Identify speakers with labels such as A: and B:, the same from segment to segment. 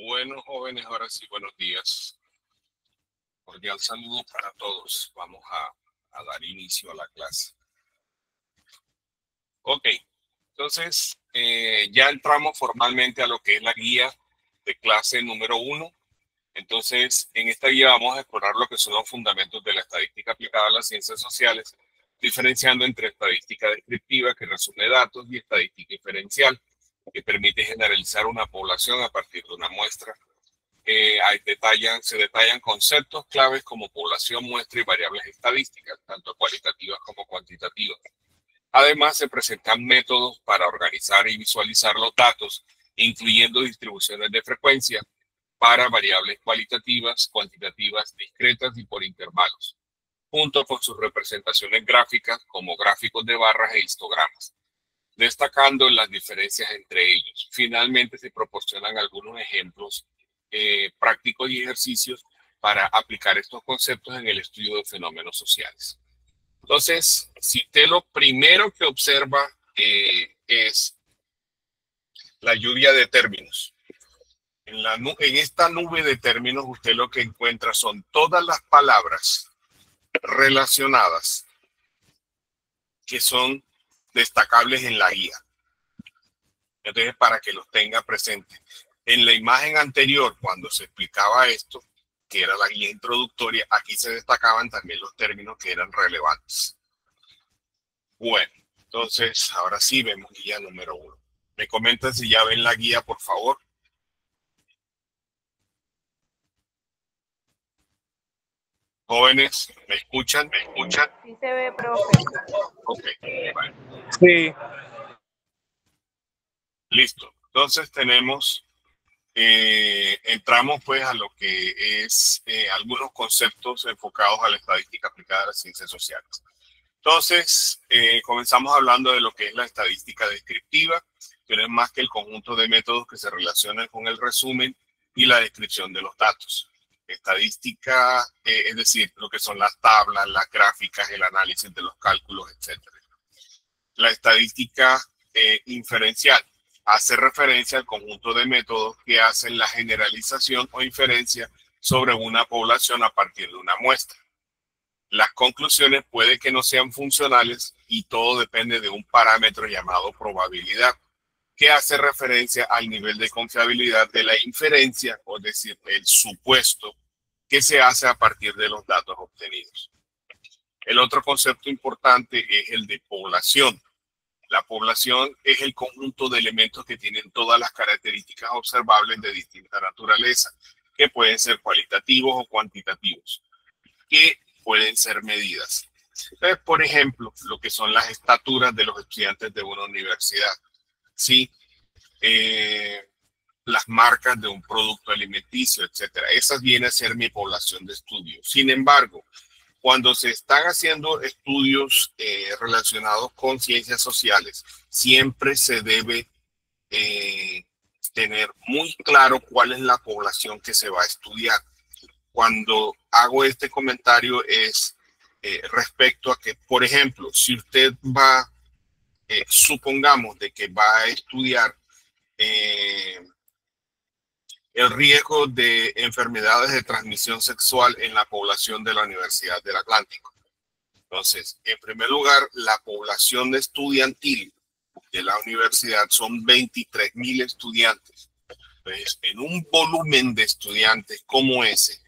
A: Bueno, jóvenes, ahora sí, buenos días. Cordial saludo para todos. Vamos a dar inicio a la clase. Ok, entonces ya entramos formalmente a lo que es la guía de clase número 1. Entonces, en esta guía vamos a explorar lo que son los fundamentos de la estadística aplicada a las ciencias sociales, diferenciando entre estadística descriptiva, que resume datos, y estadística inferencial, que permite generalizar una población a partir de una muestra. Se detallan conceptos claves como población, muestra y variables estadísticas, tanto cualitativas como cuantitativas. Además, se presentan métodos para organizar y visualizar los datos, incluyendo distribuciones de frecuencia para variables cualitativas, cuantitativas, discretas y por intervalos, junto con sus representaciones gráficas como gráficos de barras e histogramas, destacando las diferencias entre ellos. Finalmente, se proporcionan algunos ejemplos prácticos y ejercicios para aplicar estos conceptos en el estudio de fenómenos sociales. Entonces, si usted lo primero que observa es la lluvia de términos. En esta nube de términos usted lo que encuentra son todas las palabras relacionadas que son destacables en la guía. Entonces, para que los tenga presentes. En la imagen anterior, cuando se explicaba esto, que era la guía introductoria, aquí se destacaban también los términos que eran relevantes. Bueno, entonces, ahora sí vemos guía número 1. Me comentan si ya ven la guía, por favor. Jóvenes, ¿me escuchan? ¿Me escuchan?
B: Sí se ve, profe.
A: Ok, bueno.
C: Sí.
A: Listo. Entonces entramos pues a lo que es algunos conceptos enfocados a la estadística aplicada a las ciencias sociales. Entonces, comenzamos hablando de lo que es la estadística descriptiva, que no es más que el conjunto de métodos que se relacionan con el resumen y la descripción de los datos. Estadística, es decir, lo que son las tablas, las gráficas, el análisis de los cálculos, etc. La estadística inferencial hace referencia al conjunto de métodos que hacen la generalización o inferencia sobre una población a partir de una muestra. Las conclusiones puede que no sean funcionales y todo depende de un parámetro llamado probabilidad, que hace referencia al nivel de confiabilidad de la inferencia, o es decir, el supuesto que se hace a partir de los datos obtenidos. El otro concepto importante es el de población. La población es el conjunto de elementos que tienen todas las características observables de distinta naturaleza, que pueden ser cualitativos o cuantitativos, que pueden ser medidas. Entonces, por ejemplo, lo que son las estaturas de los estudiantes de una universidad, ¿sí? Las marcas de un producto alimenticio, etcétera. Esas vienen a ser mi población de estudio. Sin embargo, cuando se están haciendo estudios relacionados con ciencias sociales, siempre se debe tener muy claro cuál es la población que se va a estudiar. Cuando hago este comentario es respecto a que, por ejemplo, si usted va, supongamos de que va a estudiar el riesgo de enfermedades de transmisión sexual en la población de la Universidad del Atlántico. Entonces, en primer lugar, la población estudiantil de la universidad son 23,000 estudiantes. Entonces, en un volumen de estudiantes como ese,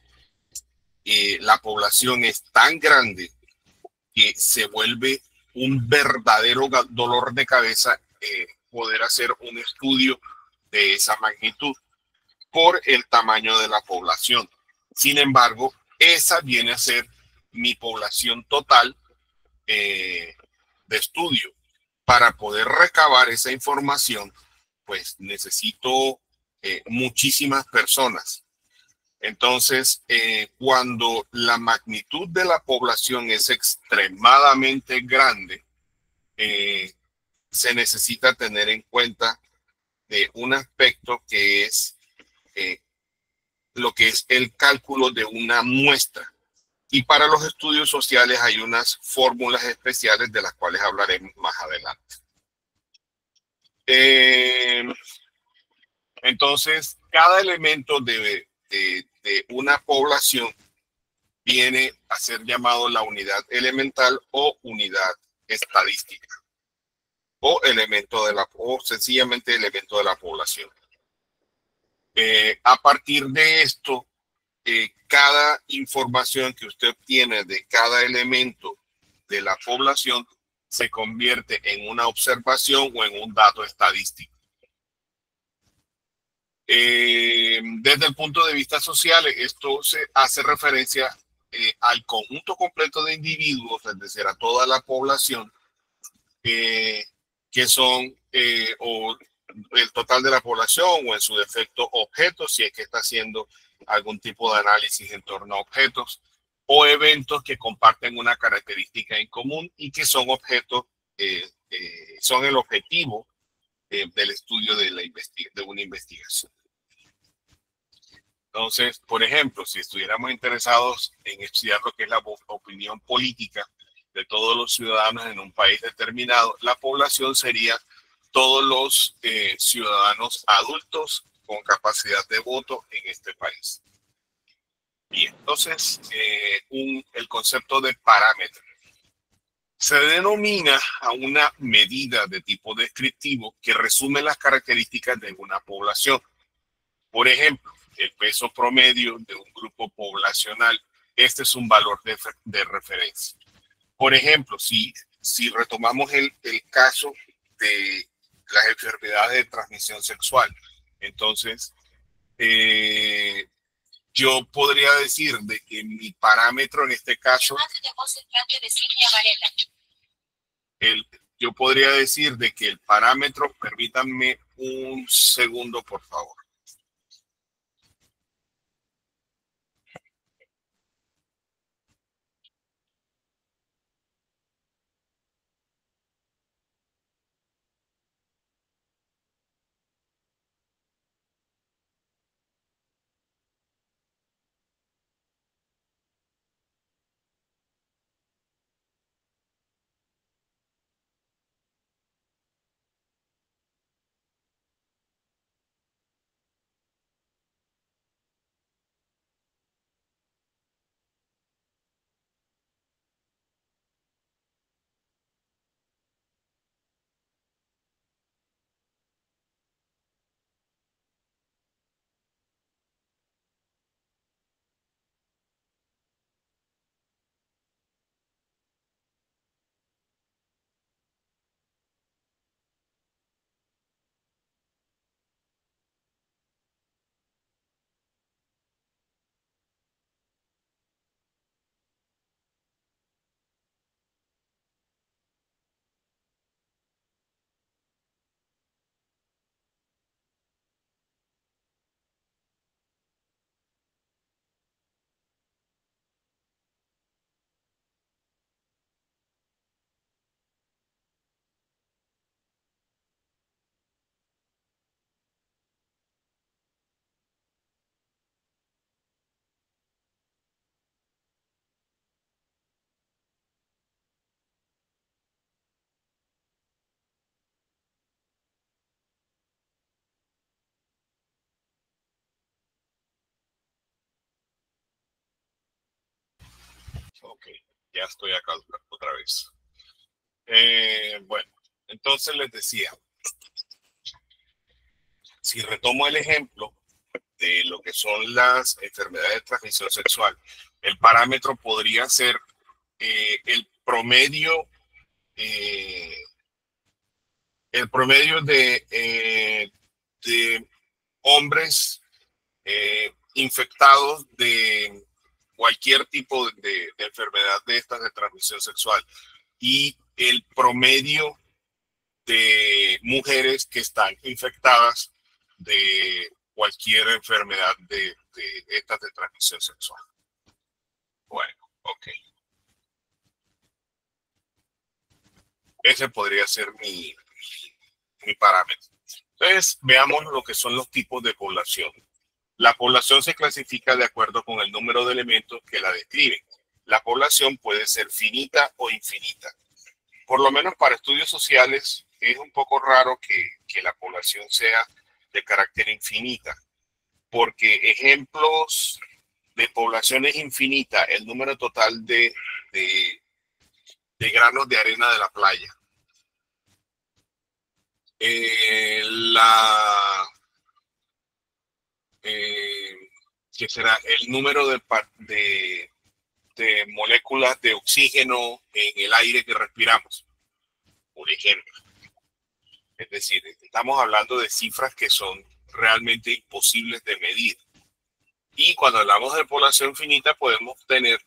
A: la población es tan grande que se vuelve un verdadero dolor de cabeza poder hacer un estudio de esa magnitud por el tamaño de la población. Sin embargo, esa viene a ser mi población total de estudio. Para poder recabar esa información, pues necesito muchísimas personas. Entonces, cuando la magnitud de la población es extremadamente grande, se necesita tener en cuenta de un aspecto que es lo que es el cálculo de una muestra. Y para los estudios sociales hay unas fórmulas especiales de las cuales hablaremos más adelante. Entonces, cada elemento de una población viene a ser llamado la unidad elemental o unidad estadística o sencillamente elemento de la población. A partir de esto, cada información que usted obtiene de cada elemento de la población se convierte en una observación o en un dato estadístico. Desde el punto de vista social, esto se hace referencia al conjunto completo de individuos, es decir, a toda la población, que son o el total de la población o en su defecto objetos, si es que está haciendo algún tipo de análisis en torno a objetos o eventos que comparten una característica en común y que son objetos, son el objetivo del estudio de una investigación. Entonces, por ejemplo, si estuviéramos interesados en estudiar lo que es la opinión política de todos los ciudadanos en un país determinado, la población sería todos los ciudadanos adultos con capacidad de voto en este país. Y entonces, el concepto de parámetro se denomina a una medida de tipo descriptivo que resume las características de una población. Por ejemplo, el peso promedio de un grupo poblacional, este es un valor de referencia. Por ejemplo, si retomamos el caso de las enfermedades de transmisión sexual, entonces yo podría decir de que mi parámetro en este caso, yo podría decir de que el parámetro, permítanme un segundo, por favor. Ok, ya estoy acá otra vez. Bueno, entonces les decía, si retomo el ejemplo de lo que son las enfermedades de transmisión sexual, el parámetro podría ser el promedio de hombres infectados de cualquier tipo de enfermedad de estas de transmisión sexual y el promedio de mujeres que están infectadas de cualquier enfermedad de estas de transmisión sexual. Bueno, ok. Ese podría ser mi parámetro. Entonces, veamos lo que son los tipos de población. La población se clasifica de acuerdo con el número de elementos que la describen. La población puede ser finita o infinita. Por lo menos para estudios sociales es un poco raro que la población sea de carácter infinita. porque ejemplos de poblaciones infinitas, el número total de granos de arena de la playa, que será el número de moléculas de oxígeno en el aire que respiramos, por ejemplo. Es decir, estamos hablando de cifras que son realmente imposibles de medir. Y cuando hablamos de población finita, podemos tener,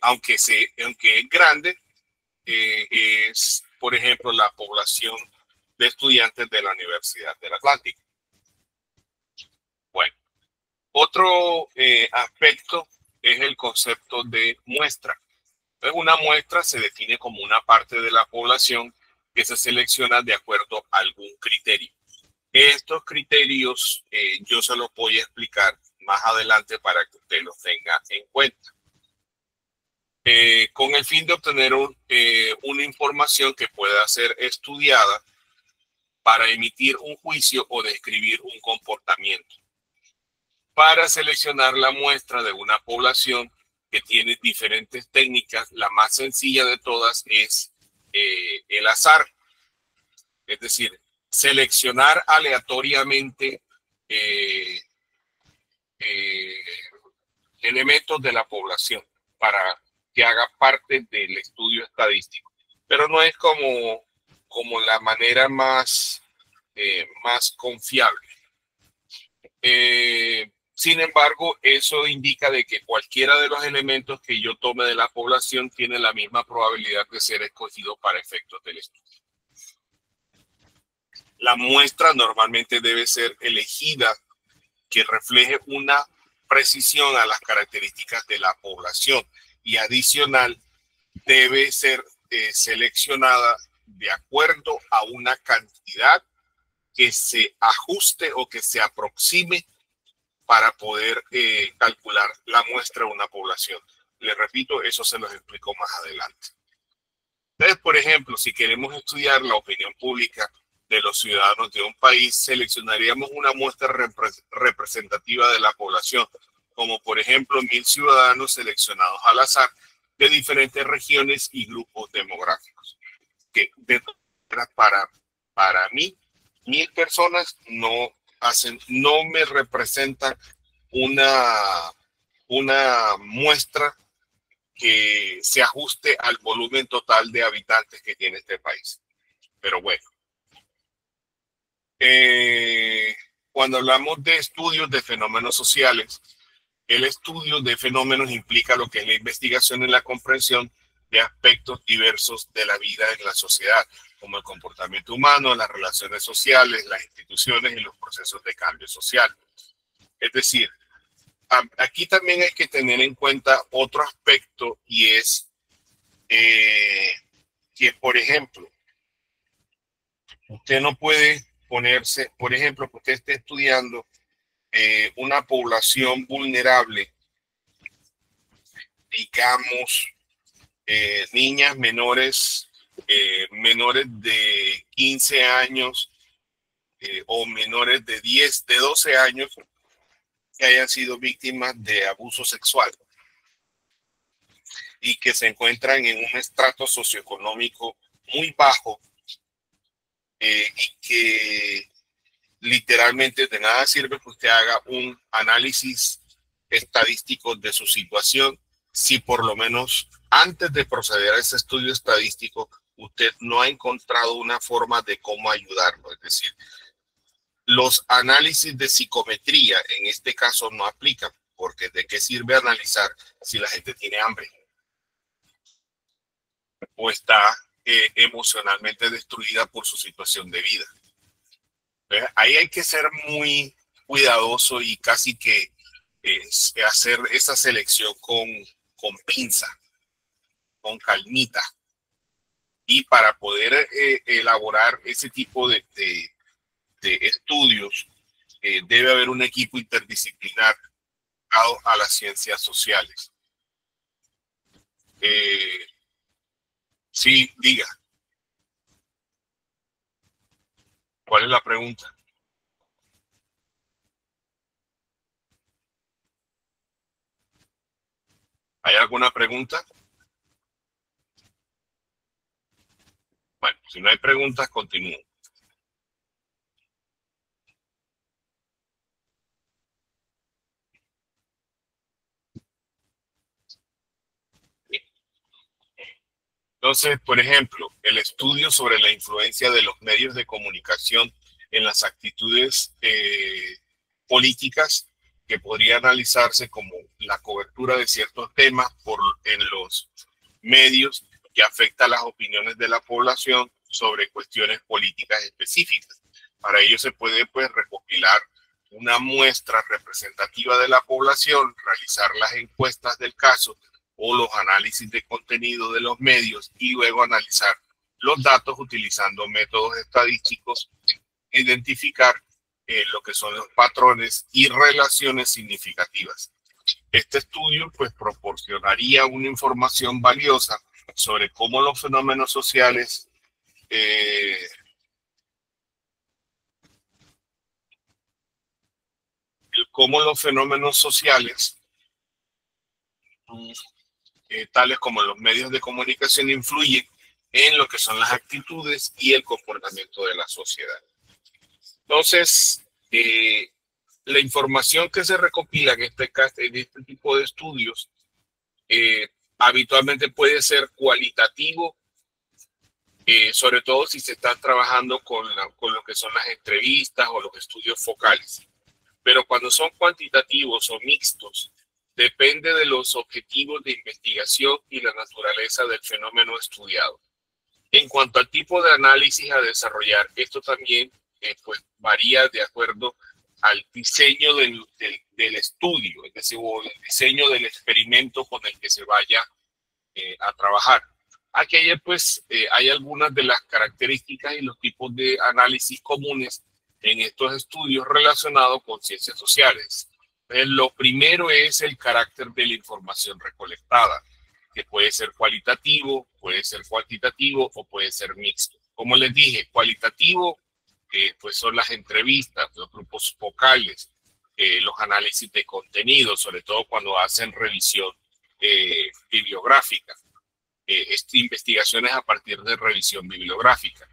A: aunque es grande, es, por ejemplo, la población de estudiantes de la Universidad del Atlántico. Bueno, otro aspecto es el concepto de muestra. Entonces, una muestra se define como una parte de la población que se selecciona de acuerdo a algún criterio. Estos criterios yo se los voy a explicar más adelante para que usted los tenga en cuenta. Con el fin de obtener una información que pueda ser estudiada para emitir un juicio o describir un comportamiento. Para seleccionar la muestra de una población que tiene diferentes técnicas, la más sencilla de todas es el azar. Es decir, seleccionar aleatoriamente elementos de la población para que haga parte del estudio estadístico. Pero no es como la manera más confiable. Sin embargo, eso indica de que cualquiera de los elementos que yo tome de la población tiene la misma probabilidad de ser escogido para efectos del estudio. La muestra normalmente debe ser elegida que refleje una precisión a las características de la población y adicional debe ser seleccionada de acuerdo a una cantidad que se ajuste o que se aproxime para poder calcular la muestra de una población. Les repito, eso se los explico más adelante. Entonces, por ejemplo, si queremos estudiar la opinión pública de los ciudadanos de un país, seleccionaríamos una muestra representativa de la población, como por ejemplo 1000 ciudadanos seleccionados al azar de diferentes regiones y grupos demográficos. Que para mí, 1000 personas no me representan una muestra que se ajuste al volumen total de habitantes que tiene este país. Pero bueno, cuando hablamos de estudios de fenómenos sociales, el estudio de fenómenos implica lo que es la investigación y la comprensión de aspectos diversos de la vida en la sociedad, como el comportamiento humano, las relaciones sociales, las instituciones y los procesos de cambio social. Es decir, aquí también hay que tener en cuenta otro aspecto y es que, por ejemplo, usted no puede ponerse, por ejemplo, que usted esté estudiando una población vulnerable, digamos, niñas menores de 15 años o menores de 12 años que hayan sido víctimas de abuso sexual y que se encuentran en un estrato socioeconómico muy bajo y que literalmente de nada sirve que usted haga un análisis estadístico de su situación si por lo menos antes de proceder a ese estudio estadístico usted no ha encontrado una forma de cómo ayudarlo. Es decir, los análisis de psicometría en este caso no aplican, porque ¿de qué sirve analizar si la gente tiene hambre o está emocionalmente destruida por su situación de vida? Ahí hay que ser muy cuidadoso y casi que hacer esa selección con pinza, con calmita. Y para poder elaborar ese tipo de estudios, debe haber un equipo interdisciplinar a las ciencias sociales. Sí, diga. ¿Cuál es la pregunta? ¿Hay alguna pregunta? Bueno, si no hay preguntas, continúo. Entonces, por ejemplo, el estudio sobre la influencia de los medios de comunicación en las actitudes políticas, que podría analizarse como la cobertura de ciertos temas en los medios que afecta las opiniones de la población sobre cuestiones políticas específicas. Para ello se puede pues recopilar una muestra representativa de la población, realizar las encuestas del caso o los análisis de contenido de los medios y luego analizar los datos utilizando métodos estadísticos, identificar lo que son los patrones y relaciones significativas. Este estudio pues proporcionaría una información valiosa sobre cómo los fenómenos sociales tales como los medios de comunicación, influyen en lo que son las actitudes y el comportamiento de la sociedad. Entonces, la información que se recopila en este tipo de estudios habitualmente puede ser cualitativo, sobre todo si se está trabajando con lo que son las entrevistas o los estudios focales. Pero cuando son cuantitativos o mixtos, depende de los objetivos de investigación y la naturaleza del fenómeno estudiado. En cuanto al tipo de análisis a desarrollar, esto también pues varía de acuerdo al diseño del estudio, es decir, o el diseño del experimento con el que se vaya a trabajar. Aquí hay algunas de las características y los tipos de análisis comunes en estos estudios relacionados con ciencias sociales. Lo primero es el carácter de la información recolectada, que puede ser cualitativo, puede ser cuantitativo o puede ser mixto. Como les dije, cualitativo pues son las entrevistas, los grupos focales, los análisis de contenido, sobre todo cuando hacen revisión bibliográfica, investigaciones a partir de revisión bibliográfica.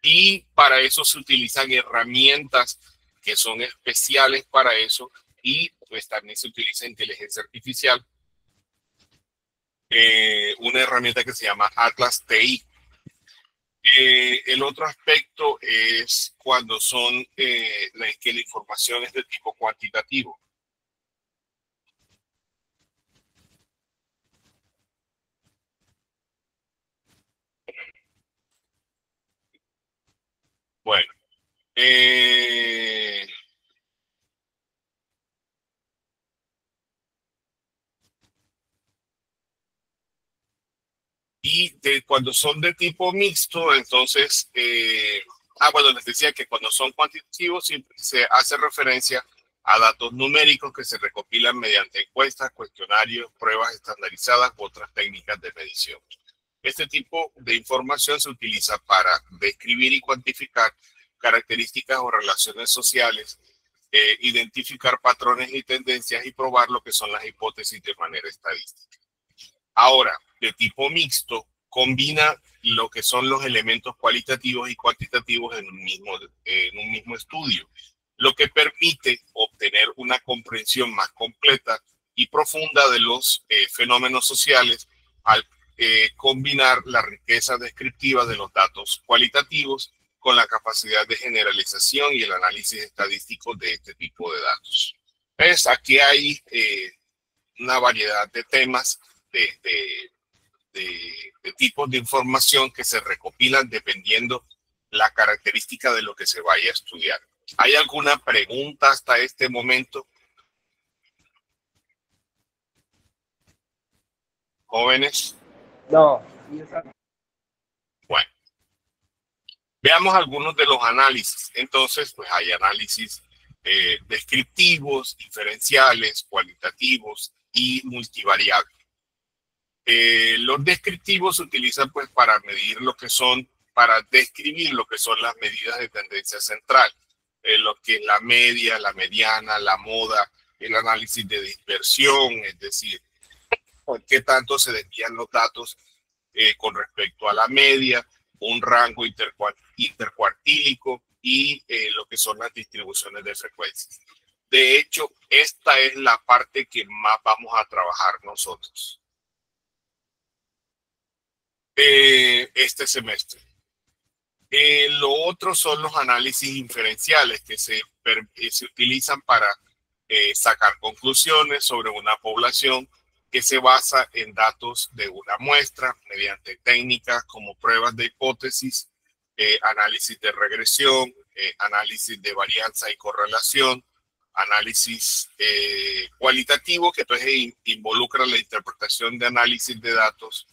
A: Y para eso se utilizan herramientas que son especiales para eso, y pues también se utiliza inteligencia artificial, una herramienta que se llama Atlas TI. El otro aspecto es cuando que la información es de tipo cuantitativo. Bueno, cuando son de tipo mixto, entonces, bueno, les decía que cuando son cuantitativos se hace referencia a datos numéricos que se recopilan mediante encuestas, cuestionarios, pruebas estandarizadas u otras técnicas de medición. Este tipo de información se utiliza para describir y cuantificar características o relaciones sociales, identificar patrones y tendencias y probar lo que son las hipótesis de manera estadística. Ahora, de tipo mixto, combina lo que son los elementos cualitativos y cuantitativos en un mismo estudio, lo que permite obtener una comprensión más completa y profunda de los fenómenos sociales al combinar la riqueza descriptiva de los datos cualitativos con la capacidad de generalización y el análisis estadístico de este tipo de datos. ¿Ves? Aquí hay una variedad de temas, de tipos de información que se recopilan dependiendo la característica de lo que se vaya a estudiar. ¿Hay alguna pregunta hasta este momento? ¿Jóvenes?
B: No.
A: Bueno, veamos algunos de los análisis. Entonces, pues hay análisis descriptivos, diferenciales, cualitativos y multivariables. Los descriptivos se utilizan pues para describir lo que son las medidas de tendencia central, lo que es la media, la mediana, la moda, el análisis de dispersión, es decir, qué tanto se desvían los datos con respecto a la media, un rango intercuartílico y lo que son las distribuciones de frecuencias. De hecho, esta es la parte que más vamos a trabajar nosotros este semestre. Lo otro son los análisis inferenciales que se utilizan para sacar conclusiones sobre una población que se basa en datos de una muestra mediante técnicas como pruebas de hipótesis, análisis de regresión, análisis de varianza y correlación, análisis cualitativo, que entonces involucra la interpretación de análisis de datos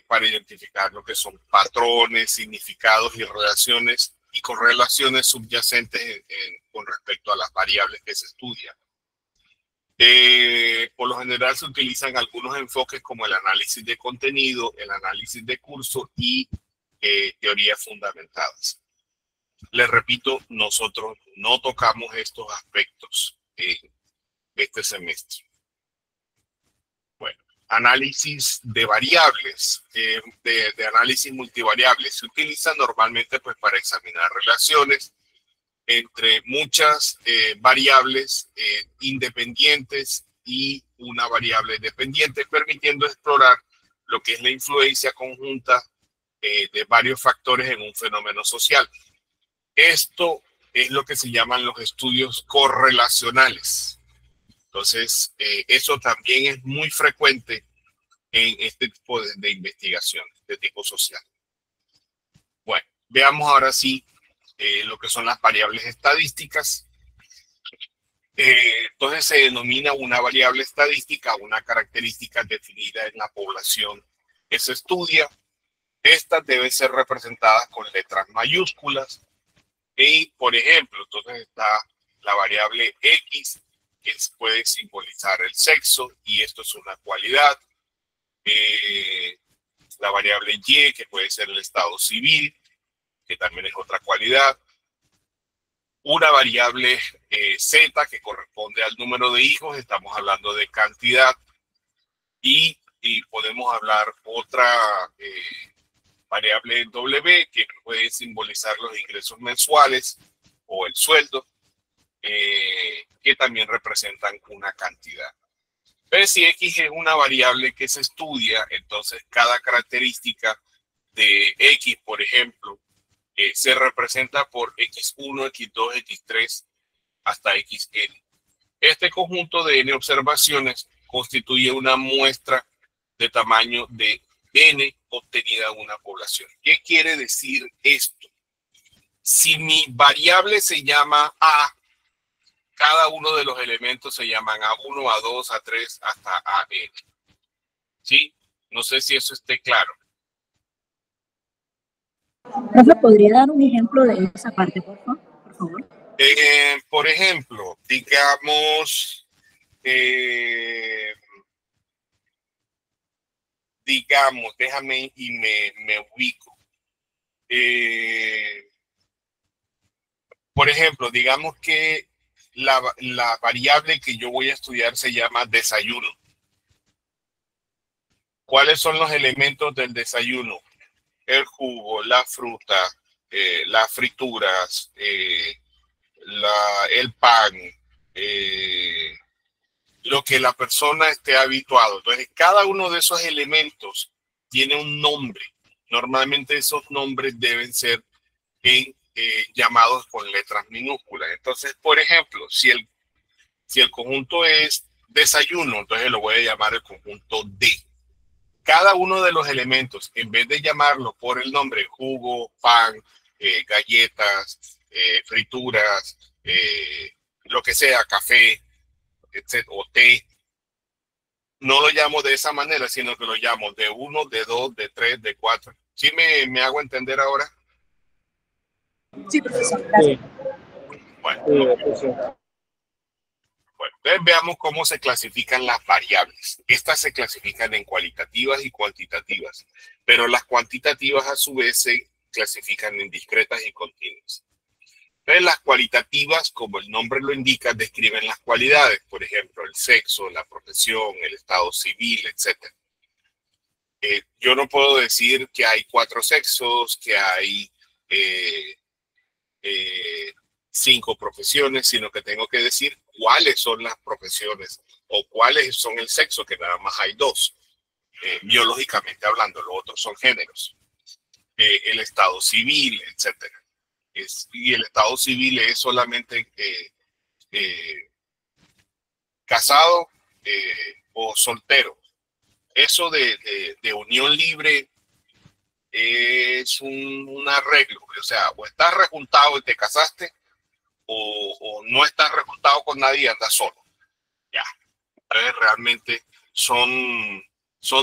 A: para identificar lo que son patrones, significados y relaciones y correlaciones subyacentes con respecto a las variables que se estudian. Por lo general se utilizan algunos enfoques como el análisis de contenido, el análisis de curso y teorías fundamentadas. Les repito, nosotros no tocamos estos aspectos este semestre. Bueno, análisis de variables, de análisis multivariables, se utiliza normalmente pues, para examinar relaciones entre muchas variables independientes y una variable dependiente, permitiendo explorar lo que es la influencia conjunta de varios factores en un fenómeno social. Esto es lo que se llaman los estudios correlacionales. Entonces, eso también es muy frecuente en este tipo de investigación de tipo social. Bueno, veamos ahora sí lo que son las variables estadísticas. Entonces se denomina una variable estadística una característica definida en la población que se estudia. Estas deben ser representadas con letras mayúsculas. Y, por ejemplo, entonces está la variable X, que puede simbolizar el sexo, y esto es una cualidad. La variable Y, que puede ser el estado civil, que también es otra cualidad. Una variable Z, que corresponde al número de hijos, estamos hablando de cantidad. Y podemos hablar otra variable W, que puede simbolizar los ingresos mensuales o el sueldo, que también representan una cantidad. Pero si X es una variable que se estudia, entonces cada característica de X, por ejemplo, se representa por X1, X2, X3 hasta XN. Este conjunto de N observaciones constituye una muestra de tamaño de N obtenida en una población. ¿Qué quiere decir esto? Si mi variable se llama A, cada uno de los elementos se llaman A1, A2, A3 hasta AN. ¿Sí? No sé si eso esté claro.
B: ¿Profe, podría dar un ejemplo de esa parte, por favor?
A: Por ejemplo, digamos, déjame y me ubico. Por ejemplo, digamos que la variable que yo voy a estudiar se llama desayuno. ¿Cuáles son los elementos del desayuno? El jugo, la fruta, las frituras, el pan, lo que la persona esté habituado. Entonces, cada uno de esos elementos tiene un nombre. Normalmente esos nombres deben ser llamados con letras minúsculas. Entonces, por ejemplo, si el conjunto es desayuno, entonces lo voy a llamar el conjunto D. Cada uno de los elementos, en vez de llamarlo por el nombre jugo, pan, galletas, frituras, lo que sea, café, etc., o té, no lo llamo de esa manera, sino que lo llamo de 1, de 2, de 3, de 4. ¿Sí me hago entender ahora?
B: Sí, profesor, gracias.
A: Bueno, entonces veamos cómo se clasifican las variables. Estas se clasifican en cualitativas y cuantitativas, pero las cuantitativas a su vez se clasifican en discretas y continuas. Entonces, las cualitativas, como el nombre lo indica, describen las cualidades, por ejemplo, el sexo, la profesión, el estado civil, etc. Yo no puedo decir que hay 4 sexos, que hay eh, 5 profesiones, sino que tengo que decir cuáles son las profesiones o cuáles son el sexo, que nada más hay 2, biológicamente hablando, los otros son géneros, el estado civil, etcétera. Y el estado civil es solamente casado o soltero. Eso de unión libre es un arreglo, o sea, o estás rejuntado y te casaste, o no estás rejuntado con nadie y andas solo. Ya. Entonces, realmente son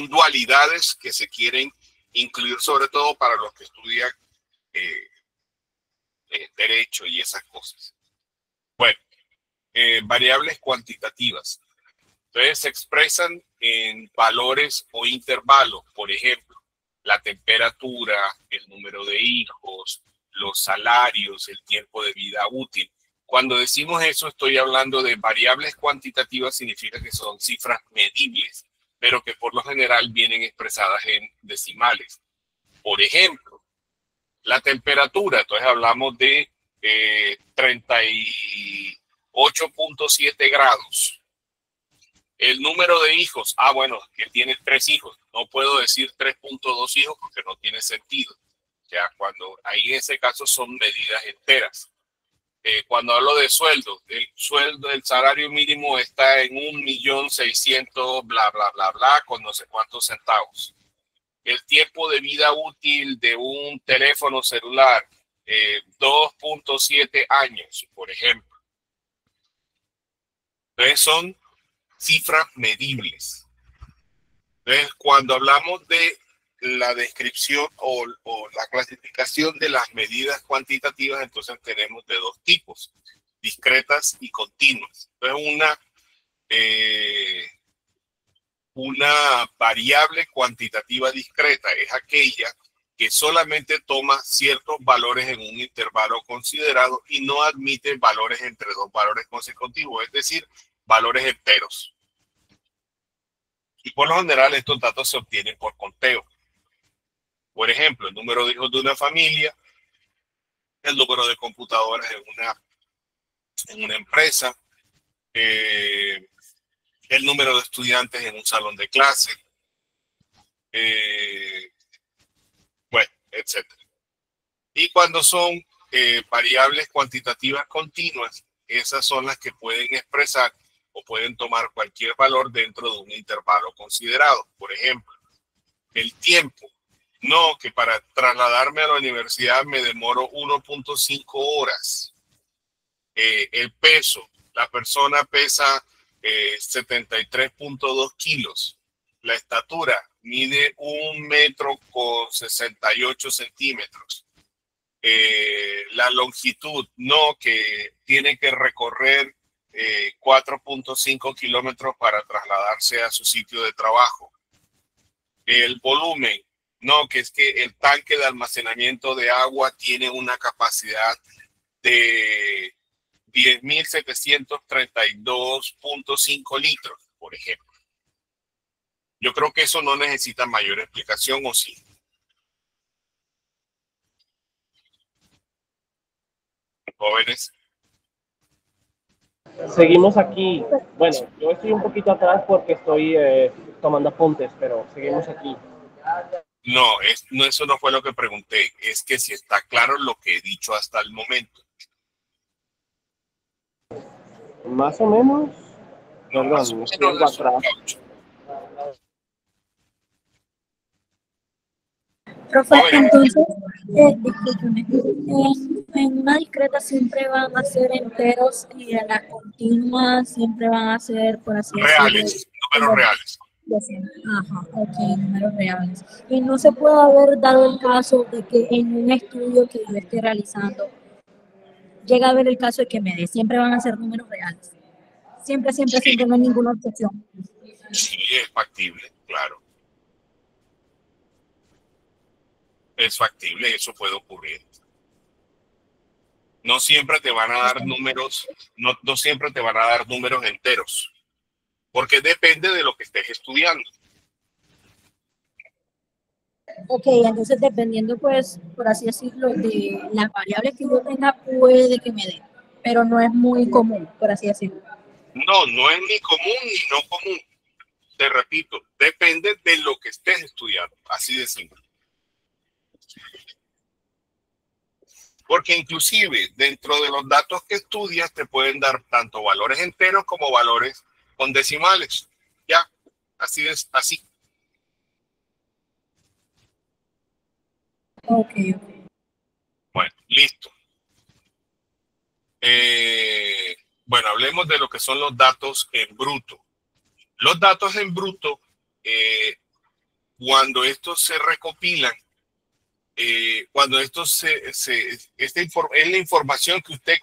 A: dualidades que se quieren incluir, sobre todo para los que estudian derecho y esas cosas. Bueno, variables cuantitativas. Entonces se expresan en valores o intervalos, por ejemplo, la temperatura, el número de hijos, los salarios, el tiempo de vida útil. Cuando decimos eso, estoy hablando de variables cuantitativas, significa que son cifras medibles, pero que por lo general vienen expresadas en decimales. Por ejemplo, la temperatura, entonces hablamos de 38.7 grados. El número de hijos, bueno, que tiene 3 hijos. No puedo decir 3.2 hijos porque no tiene sentido. O sea, cuando ahí en ese caso son medidas enteras. Cuando hablo de sueldo, el salario mínimo está en 1.600.000, bla, bla, bla, bla, con no sé cuántos centavos. El tiempo de vida útil de un teléfono celular, 2.7 años, por ejemplo. Entonces son cifras medibles. Entonces, cuando hablamos de la descripción o la clasificación de las medidas cuantitativas, entonces tenemos de 2 tipos, discretas y continuas. Entonces, una variable cuantitativa discreta es aquella que solamente toma ciertos valores en un intervalo considerado y no admite valores entre 2 valores consecutivos, es decir, valores enteros. Y por lo general estos datos se obtienen por conteo. Por ejemplo, el número de hijos de una familia, el número de computadoras en una empresa, el número de estudiantes en un salón de clase, bueno, etc. Y cuando son variables cuantitativas continuas, esas son las que pueden expresar o pueden tomar cualquier valor dentro de un intervalo considerado. Por ejemplo, el tiempo. No, que para trasladarme a la universidad me demoro 1.5 horas. El peso. La persona pesa 73.2 kilos. La estatura mide 1 metro con 68 centímetros. La longitud, no, que tiene que recorrer 4.5 kilómetros para trasladarse a su sitio de trabajo. El volumen, no, que es que el tanque de almacenamiento de agua tiene una capacidad de 10.732.5 litros, por ejemplo. Yo creo que eso no necesita mayor explicación, ¿o sí? Jóvenes.
C: Seguimos aquí. Bueno, yo estoy un poquito atrás porque estoy tomando apuntes, pero seguimos aquí.
A: No, eso no fue lo que pregunté. Es que si está claro lo que he dicho hasta el momento.
C: Más o menos.
A: No, más o
C: Perdón, estoy
A: menos
C: algo
A: es un
C: atrás.
A: caucho.
B: Profe,
A: Jóvenes,
B: entonces, discúlpeme, en una discreta siempre van a ser enteros y en las continuas siempre van a ser, por así decirlo,
A: reales, números reales.
B: ajá, ok, números reales. Y no se puede haber dado el caso de que en un estudio que yo esté realizando, llega a haber el caso de que me dé, siempre van a ser números reales. Siempre, siempre,
A: Sí,
B: siempre, no hay ninguna objeción.
A: sí, es factible, claro. Es factible, eso puede ocurrir. No siempre te van a dar números, no siempre te van a dar números enteros, porque depende de lo que estés estudiando.
B: Ok, entonces dependiendo, pues, por así decirlo, de las variables que yo tenga, puede que me dé, pero no es muy común, por así decirlo.
A: No, no es ni común ni no común. Te repito, depende de lo que estés estudiando, así de simple. Porque inclusive dentro de los datos que estudias te pueden dar tanto valores enteros como valores con decimales. Ya, así es, así.
B: Ok,
A: Bueno, listo. Bueno, hablemos de lo que son los datos en bruto. Los datos en bruto, cuando estos se recopilan, cuando estos es la información que usted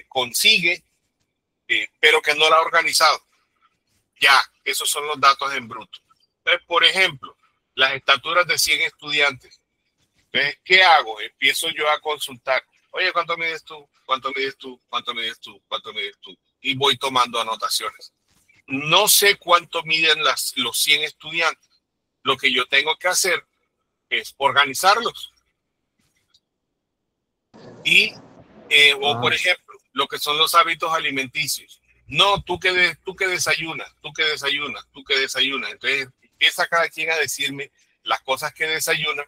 A: consigue, pero que no la ha organizado. Ya, esos son los datos en bruto. Entonces, por ejemplo, las estaturas de 100 estudiantes. Entonces, ¿qué hago? Empiezo yo a consultar. Oye, ¿cuánto mides tú? ¿Cuánto mides tú? ¿Cuánto mides tú? ¿Cuánto mides tú? Y voy tomando anotaciones. No sé cuánto miden los 100 estudiantes. Lo que yo tengo que hacer es organizarlos. Y, o por ejemplo, lo que son los hábitos alimenticios. No, tú que desayunas, tú que desayunas, tú que desayunas. Entonces empieza cada quien a decirme las cosas que desayuna,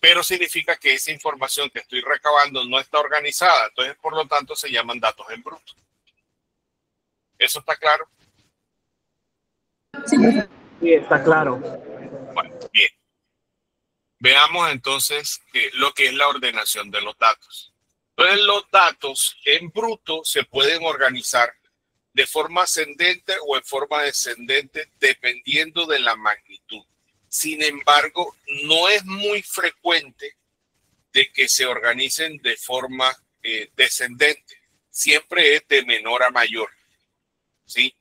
A: pero significa que esa información que estoy recabando no está organizada. Entonces, por lo tanto, se llaman datos en bruto. ¿Eso está claro?
C: Sí, está claro.
A: Bueno, bien. Veamos entonces lo que es la ordenación de los datos. Entonces, los datos en bruto se pueden organizar de forma ascendente o en forma descendente dependiendo de la magnitud. Sin embargo, no es muy frecuente de que se organicen de forma descendente. Siempre es de menor a mayor. ¿Sí?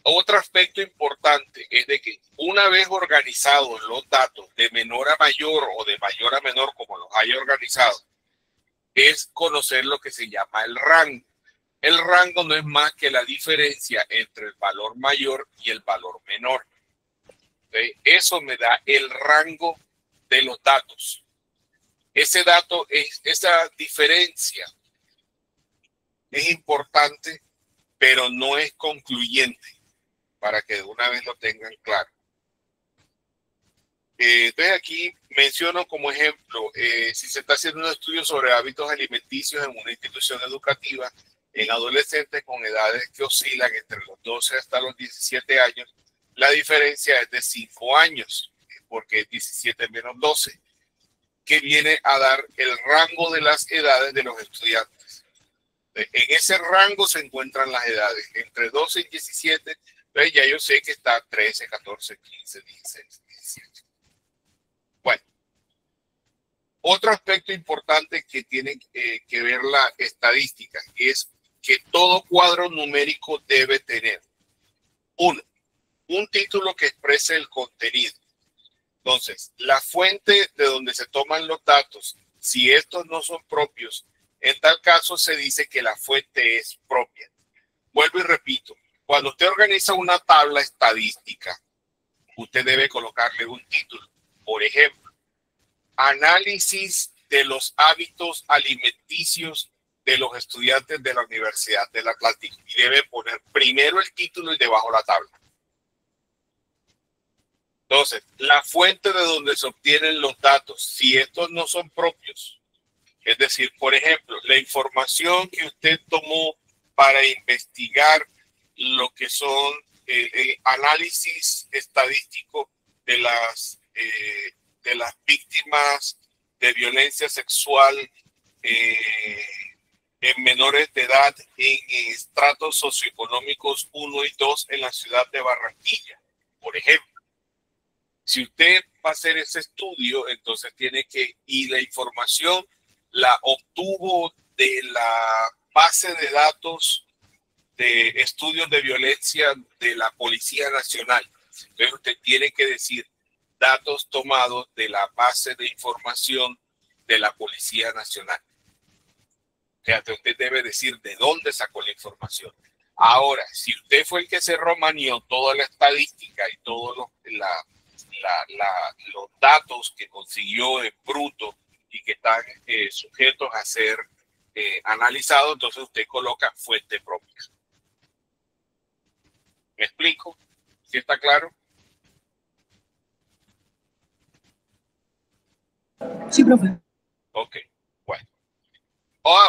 A: Otro aspecto importante es de que una vez organizados los datos de menor a mayor o de mayor a menor, como los haya organizado, es conocer lo que se llama el rango. El rango no es más que la diferencia entre el valor mayor y el valor menor. ¿Sí? Eso me da el rango de los datos. Ese dato, esa diferencia es importante, pero no es concluyente, para que de una vez lo tengan claro. Entonces aquí menciono como ejemplo, si se está haciendo un estudio sobre hábitos alimenticios en una institución educativa en adolescentes con edades que oscilan entre los 12 hasta los 17 años, la diferencia es de 5 años, porque es 17 menos 12, que viene a dar el rango de las edades de los estudiantes. En ese rango se encuentran las edades, entre 12 y 17, entonces ya yo sé que está 13, 14, 15, 16, 17. Bueno, otro aspecto importante que tiene que ver la estadística es que todo cuadro numérico debe tener un título que exprese el contenido. Entonces, la fuente de donde se toman los datos, si estos no son propios, en tal caso se dice que la fuente es propia. Vuelvo y repito, cuando usted organiza una tabla estadística, usted debe colocarle un título. Por ejemplo, análisis de los hábitos alimenticios de los estudiantes de la Universidad del Atlántico. Y debe poner primero el título y debajo la tabla. Entonces, la fuente de donde se obtienen los datos, si estos no son propios, es decir, por ejemplo, la información que usted tomó para investigar lo que son el análisis estadístico de las víctimas de violencia sexual en menores de edad en estratos socioeconómicos 1 y 2 en la ciudad de Barranquilla, por ejemplo. Si usted va a hacer ese estudio, entonces tiene que, y la información la obtuvo de la base de datos de estudios de violencia de la Policía Nacional. Entonces usted tiene que decir datos tomados de la base de información de la Policía Nacional. O sea, usted debe decir de dónde sacó la información. Ahora, si usted fue el que se romaneó toda la estadística y todos los datos que consiguió de bruto y que están sujetos a ser analizados, entonces usted coloca fuente propia. ¿Me explico? ¿Sí está claro?
B: Sí, profe.
A: Ok, bueno.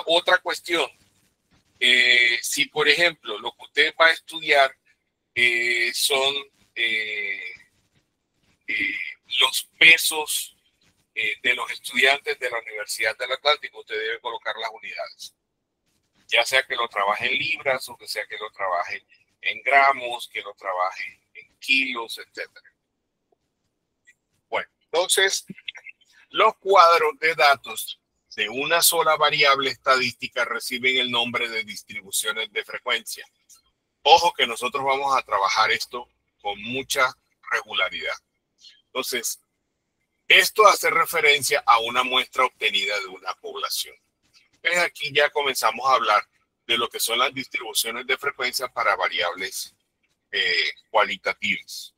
A: Otra cuestión. Si, por ejemplo, lo que usted va a estudiar son los pesos de los estudiantes de la Universidad del Atlántico, usted debe colocar las unidades. Ya sea que lo trabaje en libras o que sea que lo trabaje en gramos, que lo trabaje en kilos, etc. Bueno, entonces, los cuadros de datos de una sola variable estadística reciben el nombre de distribuciones de frecuencia. Ojo que nosotros vamos a trabajar esto con mucha regularidad. Entonces, esto hace referencia a una muestra obtenida de una población. Entonces, aquí ya comenzamos a hablar de lo que son las distribuciones de frecuencia para variables cualitativas.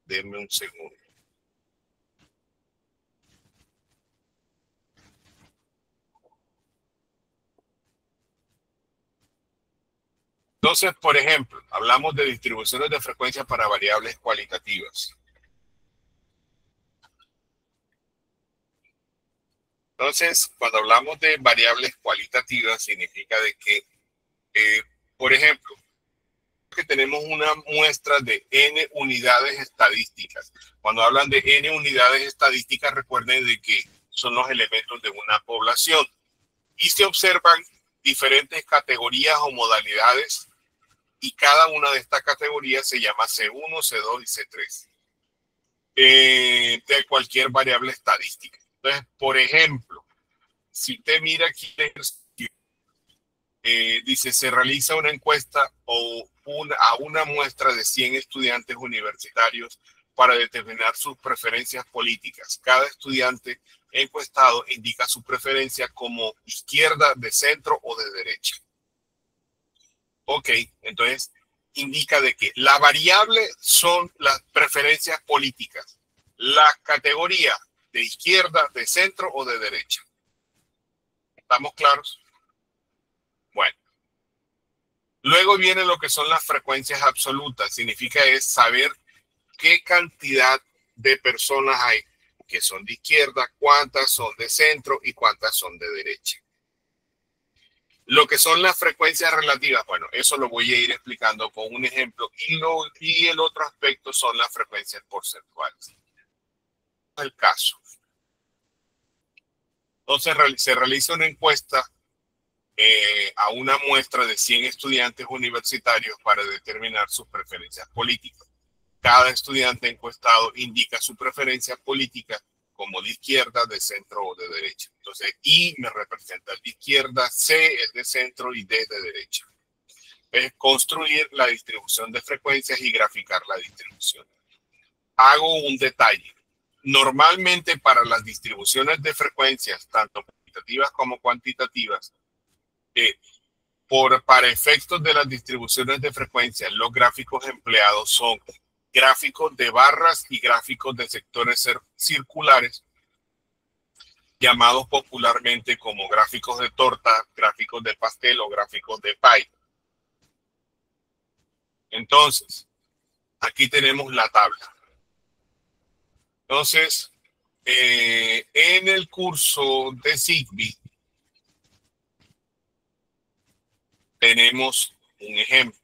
A: Denme un segundo. Entonces, por ejemplo, hablamos de distribuciones de frecuencia para variables cualitativas. Entonces, cuando hablamos de variables cualitativas, significa de que, por ejemplo, que tenemos una muestra de n unidades estadísticas. Cuando hablan de n unidades estadísticas, recuerden de que son los elementos de una población y se observan diferentes categorías o modalidades y cada una de estas categorías se llama C1, C2 y C3 de cualquier variable estadística. Entonces, por ejemplo, si usted mira aquí dice, se realiza una encuesta a una muestra de 100 estudiantes universitarios para determinar sus preferencias políticas. Cada estudiante encuestado indica su preferencia como izquierda, de centro o de derecha. Ok, entonces indica de que la variable son las preferencias políticas. La categoría de izquierda, de centro o de derecha. ¿Estamos claros? Bueno. Luego viene lo que son las frecuencias absolutas. Significa es saber qué cantidad de personas hay que son de izquierda, cuántas son de centro y cuántas son de derecha. Lo que son las frecuencias relativas, bueno, eso lo voy a ir explicando con un ejemplo. Y el otro aspecto son las frecuencias porcentuales. El caso. Entonces se realiza una encuesta a una muestra de 100 estudiantes universitarios para determinar sus preferencias políticas. Cada estudiante encuestado indica su preferencia política como de izquierda, de centro o de derecha. Entonces, I me representa el de izquierda, C es de centro y D de derecha. Es construir la distribución de frecuencias y graficar la distribución. Hago un detalle. Normalmente para las distribuciones de frecuencias, tanto cuantitativas como cuantitativas, para efectos de las distribuciones de frecuencias, los gráficos empleados son gráficos de barras y gráficos de sectores circulares, llamados popularmente como gráficos de torta, gráficos de pastel o gráficos de pie. Entonces, aquí tenemos la tabla. Entonces, en el curso de Zigbee, tenemos un ejemplo.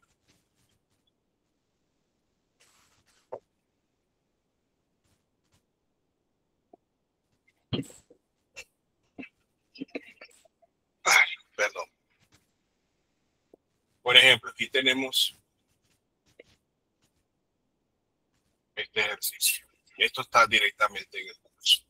A: Ay, perdón. Por ejemplo, aquí tenemos este ejercicio. Esto está directamente en el curso.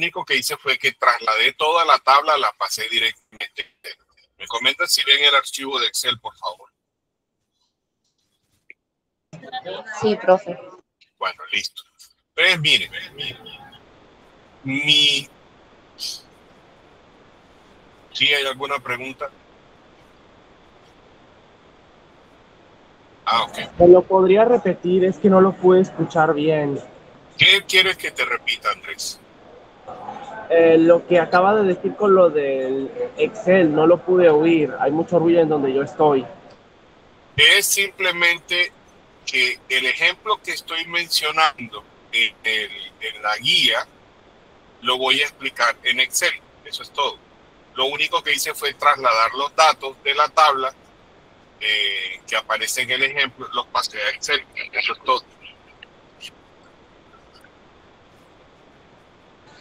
A: único que hice fue que trasladé toda la tabla, la pasé directamente. Me comentan si ven el archivo de Excel, por favor.
D: Sí, profe.
A: Bueno, listo. Pues miren, ¿sí hay alguna pregunta? Ah, ok.
C: ¿Me lo podría repetir? Es que no lo pude escuchar bien.
A: ¿Qué quieres que te repita, Andrés?
C: Lo que acaba de decir con lo del Excel, no lo pude oír. Hay mucho ruido en donde yo estoy.
A: Es simplemente que el ejemplo que estoy mencionando en la guía lo voy a explicar en Excel. Eso es todo. Lo único que hice fue trasladar los datos de la tabla que aparecen en el ejemplo, los pasé a Excel. Eso es todo.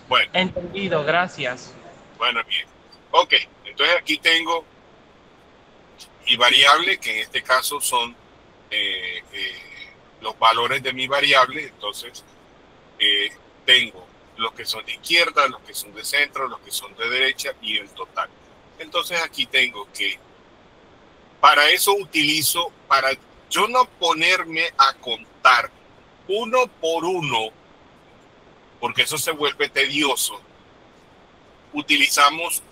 A: Bueno.
C: Entendido, gracias.
A: Bueno, bien. Ok, entonces aquí tengo mi variable, que en este caso son los valores de mi variable. Entonces, tengo los que son de izquierda, los que son de centro, los que son de derecha y el total. Entonces aquí tengo que, para eso utilizo, para yo no ponerme a contar uno por uno, porque eso se vuelve tedioso, utilizamos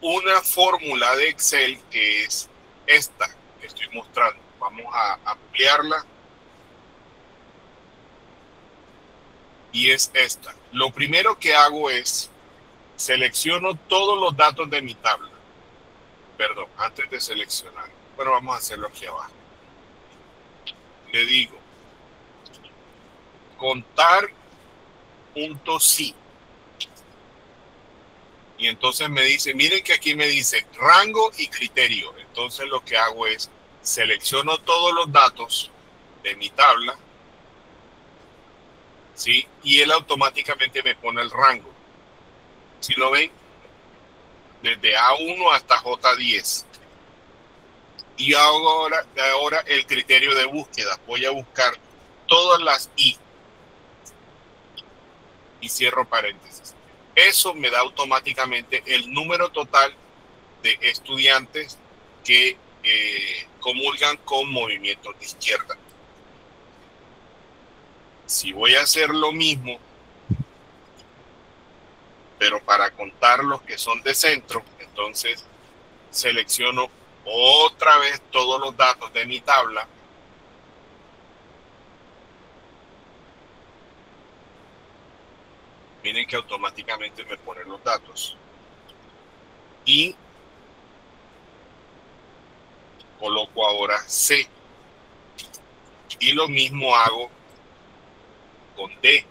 A: una fórmula de Excel que es esta que estoy mostrando. Vamos a ampliarla. Y es esta. Lo primero que hago es selecciono todos los datos de mi tabla. Perdón, antes de seleccionar. Bueno, vamos a hacerlo aquí abajo. Le digo contar punto sí. Y entonces me dice, miren que aquí me dice rango y criterio. Entonces lo que hago es selecciono todos los datos de mi tabla, ¿sí? Y él automáticamente me pone el rango. ¿Sí lo ven? Desde A1 hasta J10. Y ahora el criterio de búsqueda. Voy a buscar todas las I. Y cierro paréntesis. Eso me da automáticamente el número total de estudiantes que comulgan con movimientos de izquierda. Si voy a hacer lo mismo, pero para contar los que son de centro, entonces selecciono otra vez todos los datos de mi tabla. Miren que automáticamente me pone los datos. Y coloco ahora C. Y lo mismo hago con D.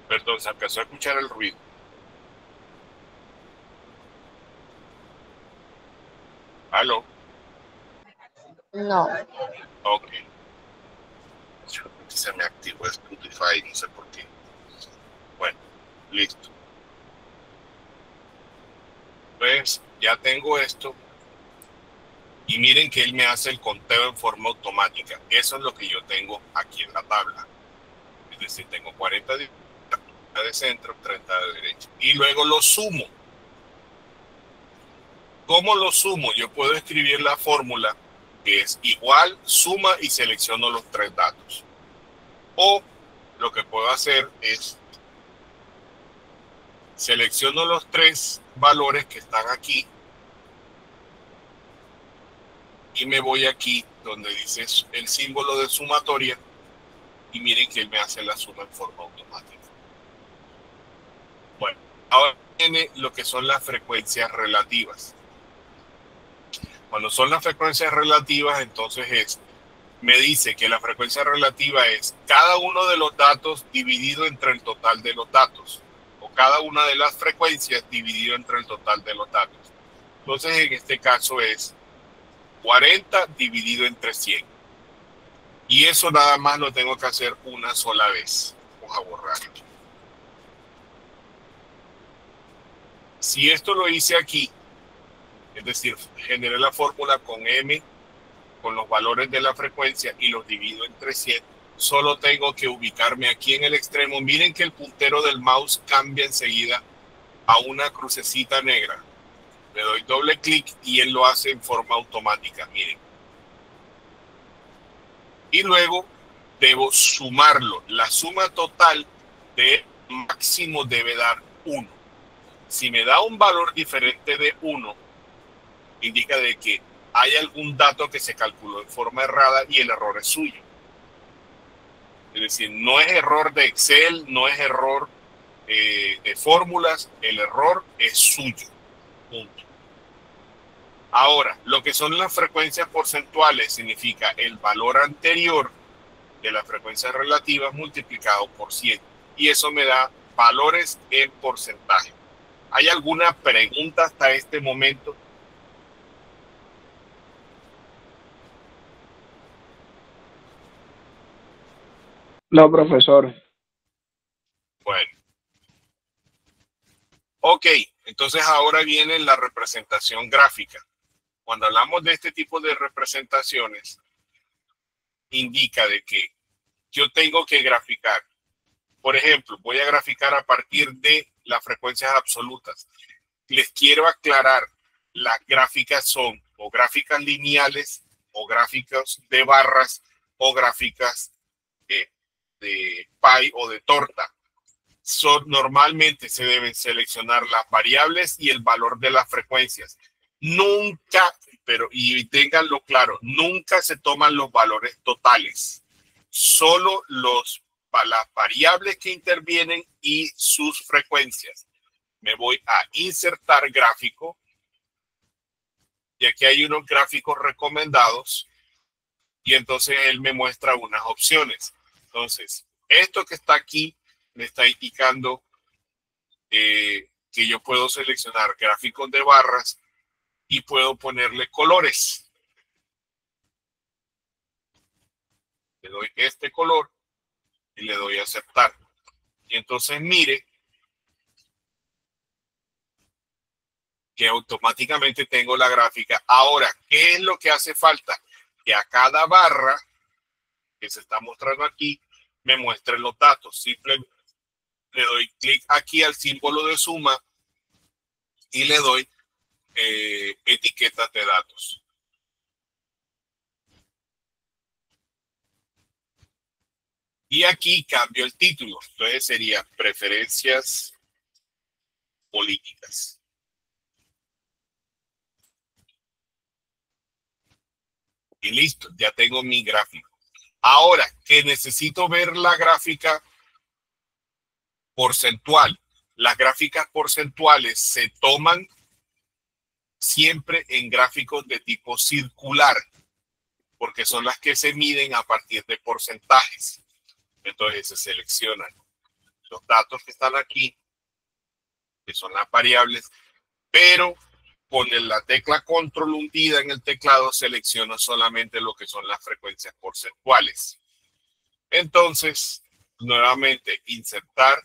A: Perdón, se empezó a escuchar el ruido. ¿Aló?
D: No.
A: Ok. Se me activó Spotify, no sé por qué. Bueno, listo. Pues ya tengo esto. Y miren que él me hace el conteo en forma automática. Eso es lo que yo tengo aquí en la tabla. Es decir, tengo 40 de centro, 30 de derecha. Y luego lo sumo. ¿Cómo lo sumo? Yo puedo escribir la fórmula que es igual, suma y selecciono los tres datos. O lo que puedo hacer es selecciono los tres valores que están aquí y me voy aquí donde dice el símbolo de sumatoria y miren que él me hace la suma en forma automática. Bueno, ahora viene lo que son las frecuencias relativas. Cuando son las frecuencias relativas, entonces es me dice que la frecuencia relativa es cada uno de los datos dividido entre el total de los datos, o cada una de las frecuencias dividido entre el total de los datos. Entonces, en este caso es 40 dividido entre 100. Y eso nada más lo tengo que hacer una sola vez. Vamos a borrarlo. Si esto lo hice aquí, es decir, generé la fórmula con m, con los valores de la frecuencia y los divido entre 100, solo tengo que ubicarme aquí en el extremo. Miren que el puntero del mouse cambia enseguida a una crucecita negra. Le doy doble clic y él lo hace en forma automática, miren. Y luego debo sumarlo. La suma total de máximo debe dar 1. Si me da un valor diferente de 1, indica de que hay algún dato que se calculó en forma errada y el error es suyo. Es decir, no es error de Excel, no es error de fórmulas, el error es suyo. Punto. Ahora, lo que son las frecuencias porcentuales significa el valor anterior de las frecuencias relativas multiplicado por 100. Y eso me da valores en porcentaje. ¿Hay alguna pregunta hasta este momento?
E: No, profesor.
A: Bueno. Ok, entonces ahora viene la representación gráfica. Cuando hablamos de este tipo de representaciones, indica de que yo tengo que graficar. Por ejemplo, voy a graficar a partir de las frecuencias absolutas. Les quiero aclarar, las gráficas son o gráficas lineales, o gráficas de barras, o gráficas de pie o de torta. Normalmente se deben seleccionar las variables y el valor de las frecuencias. Nunca, y ténganlo claro, nunca se toman los valores totales. Solo las variables que intervienen y sus frecuencias. Me voy a insertar gráfico. Y aquí hay unos gráficos recomendados. Y entonces él me muestra unas opciones. Entonces, esto que está aquí me está indicando que yo puedo seleccionar gráficos de barras y puedo ponerle colores. Le doy este color y le doy a aceptar. Y entonces mire que automáticamente tengo la gráfica. Ahora, ¿qué es lo que hace falta? Que a cada barra que se está mostrando aquí me muestre los datos. Simplemente le doy clic aquí al símbolo de suma y le doy etiquetas de datos. Y aquí cambio el título. Entonces sería preferencias políticas. Y listo, ya tengo mi gráfico. Ahora que necesito ver la gráfica porcentual. Las gráficas porcentuales se toman siempre en gráficos de tipo circular, porque son las que se miden a partir de porcentajes. Entonces se seleccionan los datos que están aquí, que son las variables, pero con la tecla control hundida en el teclado selecciono solamente lo que son las frecuencias porcentuales. Entonces, nuevamente insertar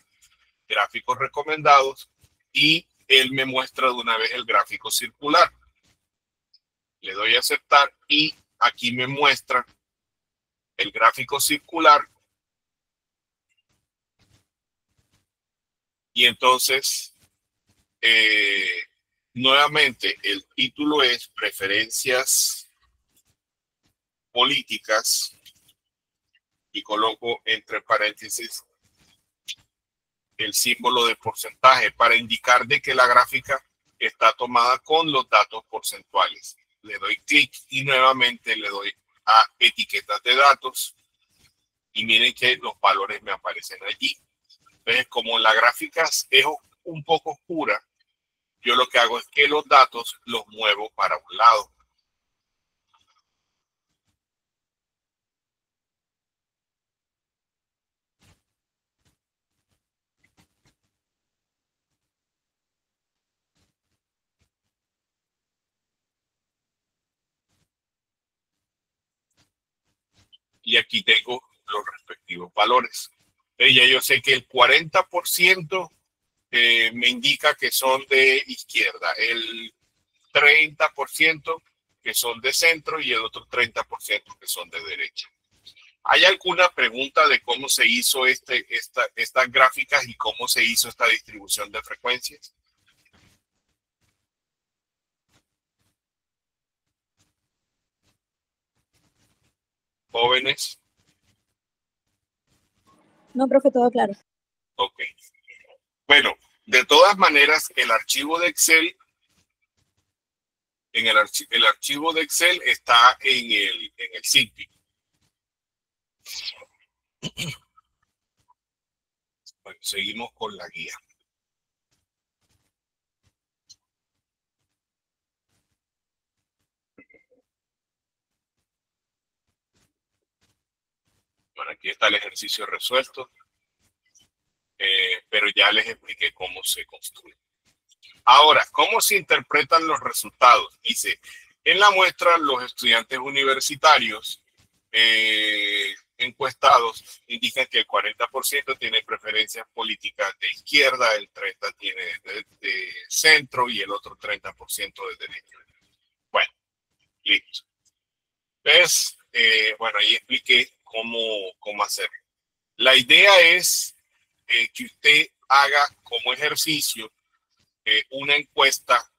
A: gráficos recomendados y él me muestra de una vez el gráfico circular. Le doy a aceptar y aquí me muestra el gráfico circular. Y entonces, nuevamente, el título es preferencias políticas y coloco entre paréntesis el símbolo de porcentaje para indicar de que la gráfica está tomada con los datos porcentuales. Le doy clic y nuevamente le doy a etiquetas de datos y miren que los valores me aparecen allí. Entonces, como la gráfica es un poco oscura, yo lo que hago es que los datos los muevo para un lado. y aquí tengo los respectivos valores. Ya yo sé que el 40% me indica que son de izquierda, el 30% que son de centro y el otro 30% que son de derecha. ¿Hay alguna pregunta de cómo se hizo estas gráficas y cómo se hizo esta distribución de frecuencias? Jóvenes.
B: No, profe, todo claro.
A: Ok. Bueno, de todas maneras, el archivo de Excel, el archivo de Excel está en el SIGBI. Bueno, seguimos con la guía. Bueno, aquí está el ejercicio resuelto, pero ya les expliqué cómo se construye. Ahora, ¿cómo se interpretan los resultados? Dice, en la muestra, los estudiantes universitarios encuestados indican que el 40% tiene preferencias políticas de izquierda, el 30% tiene de centro y el otro 30% de derecha. Bueno, listo. ¿Ves? Bueno, ahí expliqué cómo hacerlo. La idea es que usted haga como ejercicio una encuesta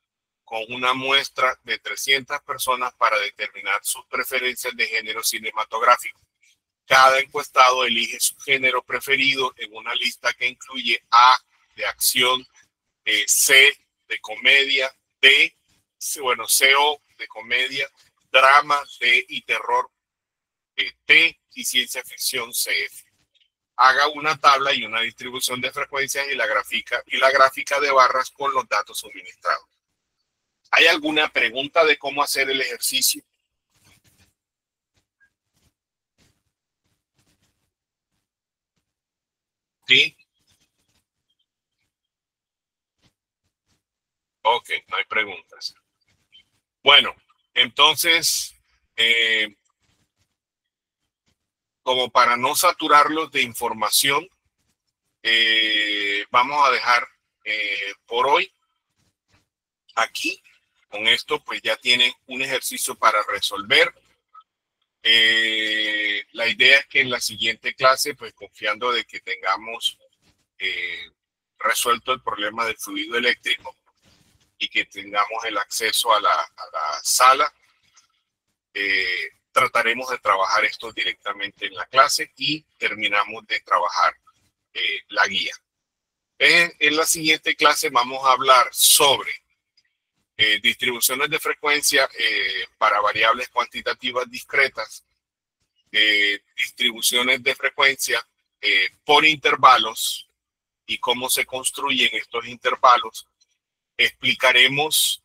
A: con una muestra de 300 personas para determinar sus preferencias de género cinematográfico. Cada encuestado elige su género preferido en una lista que incluye A de acción, C de comedia, CO de comedia, drama, D y terror, T y ciencia ficción, CF. Haga una tabla y una distribución de frecuencias y la gráfica de barras con los datos suministrados. ¿Hay alguna pregunta de cómo hacer el ejercicio? ¿Sí? Ok, no hay preguntas. Bueno, entonces, como para no saturarlos de información, vamos a dejar por hoy aquí. Con esto, pues ya tienen un ejercicio para resolver. La idea es que en la siguiente clase, pues confiando de que tengamos resuelto el problema del fluido eléctrico y que tengamos el acceso a la sala, trataremos de trabajar esto directamente en la clase y terminamos de trabajar la guía. En la siguiente clase vamos a hablar sobre distribuciones de frecuencia para variables cuantitativas discretas, distribuciones de frecuencia por intervalos y cómo se construyen estos intervalos. Explicaremos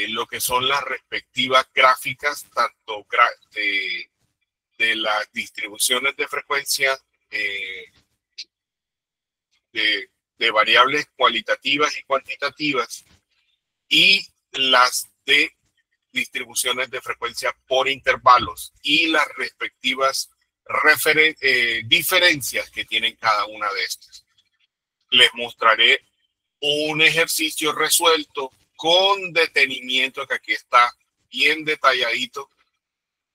A: lo que son las respectivas gráficas, tanto de las distribuciones de frecuencia de variables cualitativas y cuantitativas y las de distribuciones de frecuencia por intervalos y las respectivas diferencias que tienen cada una de estas. Les mostraré un ejercicio resuelto con detenimiento, que aquí está bien detalladito,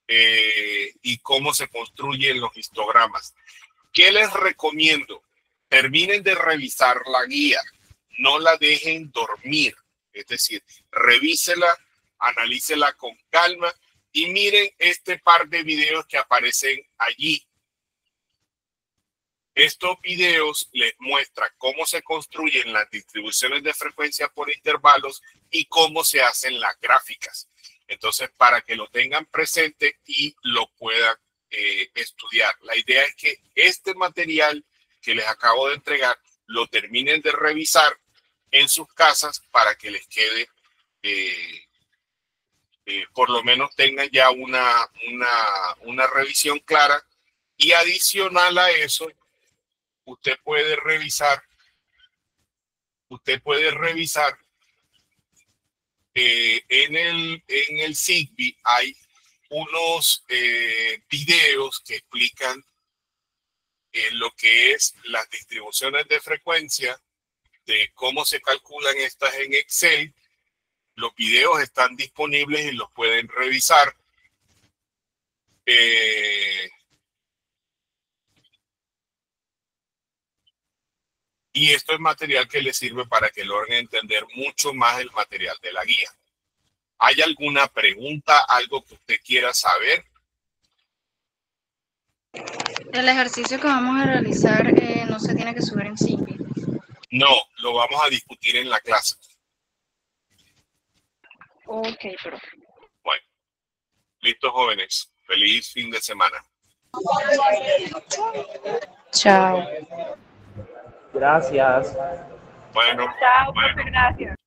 A: y cómo se construyen los histogramas. ¿Qué les recomiendo? Terminen de revisar la guía, no la dejen dormir, es decir, revísela, analícela con calma y miren este par de videos que aparecen allí. Estos videos les muestran cómo se construyen las distribuciones de frecuencia por intervalos y cómo se hacen las gráficas. Entonces, para que lo tengan presente y lo puedan estudiar. La idea es que este material que les acabo de entregar lo terminen de revisar en sus casas para que les quede, por lo menos tengan ya una revisión clara. Y adicional a eso, usted puede revisar en el SIGBI hay unos videos que explican lo que es las distribuciones de frecuencia, de cómo se calculan estas en Excel. Los videos están disponibles y los pueden revisar. Y esto es material que les sirve para que logren entender mucho más el material de la guía. ¿Hay alguna pregunta, algo que usted quiera saber?
F: El ejercicio que vamos a realizar no se tiene que subir en sí.
A: No, lo vamos a discutir en la clase.
F: Ok, profe.
A: Bueno, listo, jóvenes. Feliz fin de semana.
D: Chao.
C: Gracias.
A: Bueno,
G: Chao, profe, gracias.